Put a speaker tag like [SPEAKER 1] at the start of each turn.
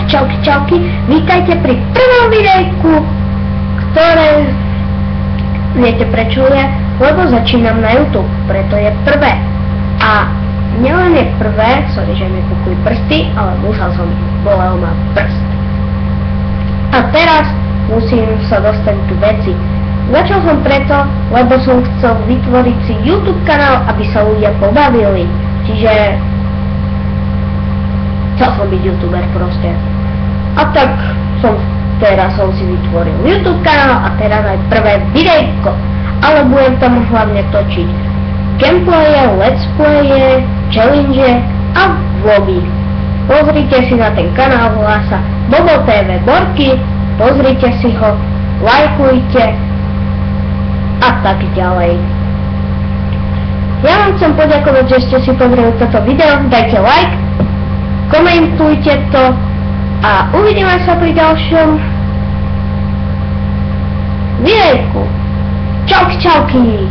[SPEAKER 1] Čauky, vítajte pri prvom videjku, ktoré viete prečo je, lebo začínam na YouTube, preto je prvé. A nielen je prvé, sorry, že mi pukujú prsty, ale bolel ma prst. A teraz musím sa dostať tu veci. Začal som preto, lebo som chcel vytvoriť si YouTube kanál, aby sa ľudia pobavili. Čiže chcel som byť YouTuber proste. A tak teraz som si vytvoril YouTube kanál a teraz aj prvé videjko. Ale budem tam hlavne točiť gameplaye, let's playe, challenge a vlogy. Pozrite si na ten kanál, volá sa Bobo TV Borky, pozrite si ho, lajkujte a tak ďalej. Ja vám chcem poďakovať, že ste si pozreli toto video, dajte like, komentujte to a uvidíme sa pri ďalšom videjku. Čauky!